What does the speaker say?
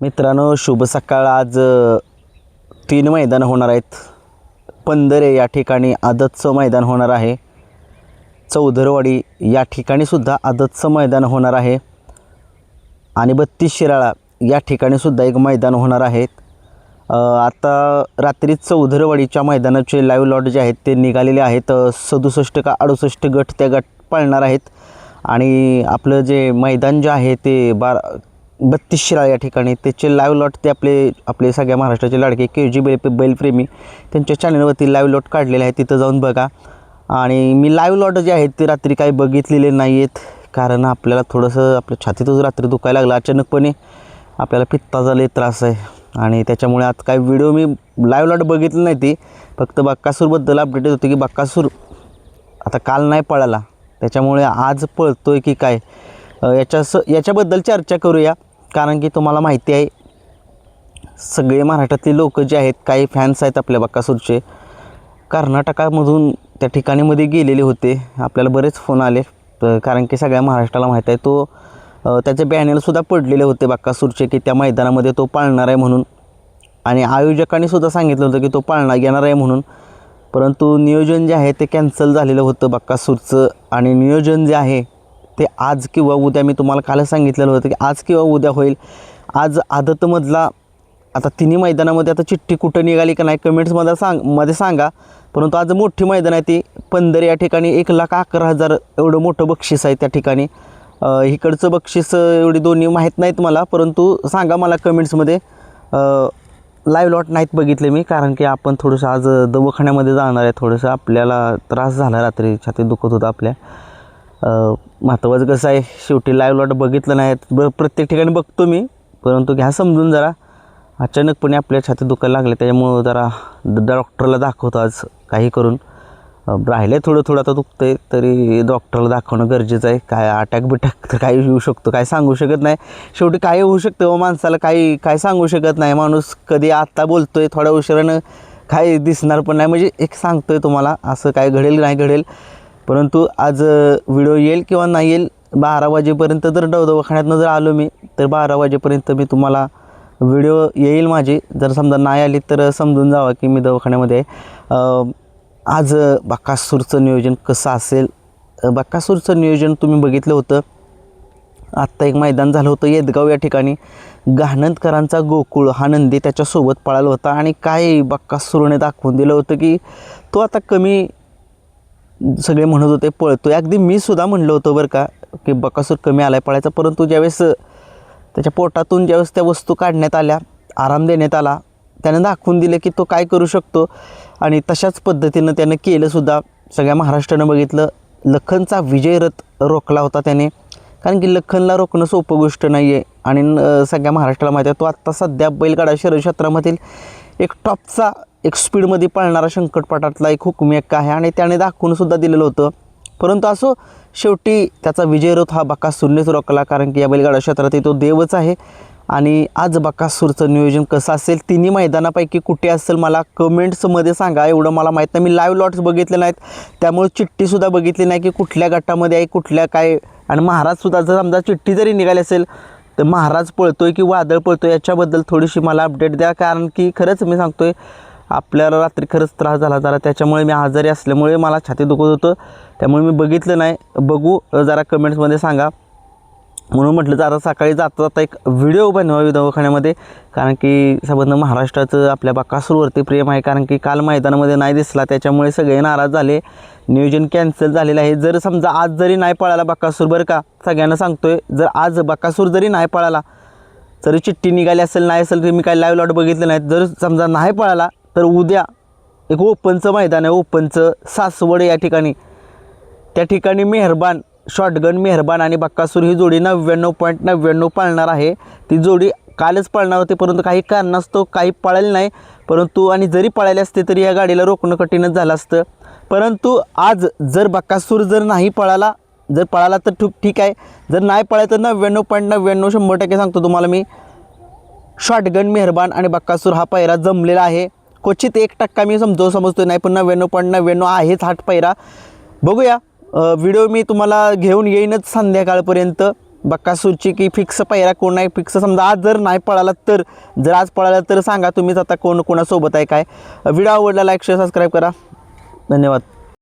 मित्रांनो, शुभ सकाळ. आज 3 मैदान होणार आहेत. पंधरे या ठिकाणी आदतचं मैदान होणार आहे. चौधरवाडी या ठिकाणी सुद्धा आदतचं मैदान होणार आहे आणि 32 शिराळा या ठिकाणी सुद्धा एक मैदान होणार आहे. आता रात्री चौधरवाडीच्या मैदानाचे लाईव्ह लॉट जे आहेत ते निघालेले आहेत. 67 का 68 गट त्या गट पाळणार आहेत आणि आपलं जे मैदान जे आहे ते 32 शिराळा या ठिकाणी त्याचे लाईव्ह लॉट ते आपले सगळ्या महाराष्ट्राचे लाडके KG बैलप्रेमी त्यांच्या चॅनलवरती लाईव्ह लॉट काढलेले आहेत. तिथं जाऊन बघा. आणि मी लाईव्ह लॉट जे आहेत ते रात्री काही बघितलेले नाही आहेत, कारण आपल्याला थोडंसं आपल्या छातीतच रात्री दुखायला लागलं अचानकपणे. आपल्याला पित्ताचा लय त्रास आहे आणि त्याच्यामुळे आज काही व्हिडिओ मी लाईव्ह लॉट बघितली नाही. ती फक्त बक्कासूरबद्दल अपडेट होती की बक्कासूर आता काल नाही पळाला, त्याच्यामुळे आज पळतो आहे की काय याच्याबद्दल चर्चा करूया. कारण की तुम्हाला माहिती आहे सगळे महाराष्ट्रातले लोक जे आहेत, काही फॅन्स आहेत आपल्या बक्कासूरचे, कर्नाटकामधून त्या ठिकाणीमध्ये गेलेले होते. आपल्याला बरेच फोन आले, कारण की सगळ्या महाराष्ट्राला माहीत आहे तो त्याचे बॅनरसुद्धा पडलेले होते बक्कासूरचे की त्या मैदानामध्ये तो पाळणार आहे म्हणून. आणि आयोजकांनी सुद्धा सांगितलं होतं की तो येणार आहे म्हणून. परंतु नियोजन जे आहे ते कॅन्सल झालेलं होतं बक्कासूरचं. आणि नियोजन जे आहे ते आज किंवा उद्या, मी तुम्हाला कालच सांगितलेलं होतं की आज किंवा उद्या होईल. आज आदतमधला आता तिन्ही मैदानामध्ये आता चिठ्ठी कुठं निघाली का नाही कमेंट्समध्ये सांगा. परंतु आज मोठी मैदान आहे ती पंधरे या ठिकाणी 1,11,000 एवढं मोठं बक्षीस आहे त्या ठिकाणी. इकडचं बक्षीस एवढी दोन्ही माहीत नाहीत मला, परंतु सांगा मला कमेंट्समध्ये. लाईव्ह लॉट नाहीत बघितले मी, कारण की आपण थोडंसं आज दवाखान्यामध्ये जाणार आहे. थोडंसं आपल्याला त्रास झाला, रात्री छातीत दुखत होतं आपल्या. महत्त्वाचं कसं आहे, शेवटी लाईव्ह लॉट बघितलं नाहीत. प्रत्येक ठिकाणी बघतो मी, परंतु घ्या समजून जरा. अचानकपणे आपल्या छातीत दुखायला लागले, त्याच्यामुळं जरा डॉक्टरला दाखवतो आज काही करून. राहिले थोडं आता दुखतं आहे तरी डॉक्टरला दाखवणं गरजेचं आहे. काय अटॅक बिटॅक तर काही येऊ शकतो, काय सांगू शकत नाही. शेवटी काय होऊ शकतं माणसाला, काय सांगू शकत नाही. माणूस कधी आत्ता बोलतो आहे, थोड्या उशिरानं काय दिसणार पण नाही. म्हणजे एक सांगतो आहे तुम्हाला, असं काय घडेल नाही घडेल. परंतु आज व्हिडिओ येईल किंवा नाही येईल, 12 वाजेपर्यंत जर दवाखान्यातनं जर आलो मी तर 12 वाजेपर्यंत मी तुम्हाला व्हिडिओ येईल माझी. जर समजा नाही आली तर समजून जावा की मी दवाखान्यामध्ये आहे. आज बक्कासूरचं नियोजन कसं असेल, बक्कासूरचं नियोजन तुम्ही बघितलं होतं. आत्ता एक मैदान झालं होतं येदगाव या ठिकाणी. गहाणंदकरांचा गोकुळ हा नंदी त्याच्यासोबत पळाला होता आणि काय बक्कासूरने दाखवून दिलं होतं की तो आता कमी, सगळे म्हणत होते पळतो. अगदी मी सुद्धा म्हणलं होतं बरं का की बक्कासूर कमी आला आहे पळायचा. परंतु ज्यावेळेस त्याच्या पोटातून ज्यावेळेस त्या वस्तू काढण्यात आल्या, आराम देण्यात आला, त्याने दाखवून दिलं की तो काय करू शकतो. आणि तशाच पद्धतीनं त्यानं केलंसुद्धा. सगळ्या महाराष्ट्रानं बघितलं. लखनचा विजयरथ रोखला होता त्याने, कारण की लखनला रोखणं सोपं गोष्ट नाही आहे. आणि सगळ्या महाराष्ट्राला माहिती आहे तो आत्ता सध्या बैलगाडा शर्यत क्षेत्रामधील एक टॉपचा, एक स्पीडमध्ये पळणारा शंकरपटातला एक हुकमी एक्का आहे आणि त्याने दाखवूनसुद्धा दिलेलं होतं. परंतु असो, शेवटी त्याचा विजयरथ हा बक्कासूरनेच रोखला, कारण की या बैलगाडा क्षेत्रात तो देवच आहे. आणि आज बक्कासूरचं नियोजन कसं असेल, तिन्ही मैदानापैकी कुठे असेल मला कमेंट्समध्ये सांगा. एवढं मला माहीत नाही, मी लाईव्ह लॉट्स बघितले नाहीत, त्यामुळे चिठ्ठीसुद्धा बघितली नाही की कुठल्या गटामध्ये आहे कुठल्या काय. आणि महाराजसुद्धा जर समजा चिठ्ठी जरी निघाली असेल तर महाराज पळतोय की वादळ पळतोय याच्याबद्दल थोडीशी मला अपडेट द्या. कारण की खरंच मी सांगतोय, आपल्याला रात्री खरंच त्रास झाला जरा, त्याच्यामुळे मी आजारी असल्यामुळे मला छाती दुखत होतं, त्यामुळे मी बघितलं नाही. बघू जरा कमेंट्समध्ये सांगा. म्हणून म्हटलं जरा सकाळी जाता एक व्हिडिओ बनवावी दवाखान्यामध्ये, कारण की संबंध महाराष्ट्राचं आपल्या बक्कासूरवरती प्रेम आहे. कारण की काल मैदानामध्ये नाही दिसला, त्याच्यामुळे सगळे नाराज झाले. नियोजन कॅन्सल झालेलं आहे. जर समजा आज जरी नाही पळाला बक्कासूर, बरं का सगळ्यांना सांगतोय, जर आज बक्कासूर जरी नाही पळाला, जरी चिठ्ठी निघाली असेल नाही असेल तरी मी काही लाईव्ह लॉट बघितले नाहीत. जर समजा नाही पळाला तर उद्या एक ओपनचं मैदान आहे, ओपनचं सासवड या ठिकाणी. त्या ठिकाणी मेहरबान, शॉटगन मेहरबान आणि बक्कासूर ही जोडी 99.99 पळणार आहे. ती जोडी कालच पळणार होती, परंतु काही कारणास्तव काही पळाली नाही. परंतु आणि जरी पळाले असते तरी या गाडीला रोखणं कठीणच झालं असतं. परंतु आज जर बक्कासूर जर नाही पळाला, जर पळाला तर ठीक आहे, जर नाही पळाला तर 99.99 100% सांगतो तुम्हाला मी, शॉटगन मेहरबान आणि बक्कासूर हा पैरा जमलेला आहे. क्वचित 1% मी समजतोय नाही, पण 99.99 आहेच हा पैरा. बघूया, व्हिडिओ मी तुम्हाला घेऊन येईनच संध्याकाळपर्यंत. बक्कासूरची की फिक्स पायरा कोण नाही फिक्स समजा आज जर नाही पळाला तर जर आज पळाला तर सांगा तुम्हीच आता कोण कोणासोबत आहे काय. व्हिडिओ आवडला लाईक शेअर सबस्क्राईब करा. धन्यवाद.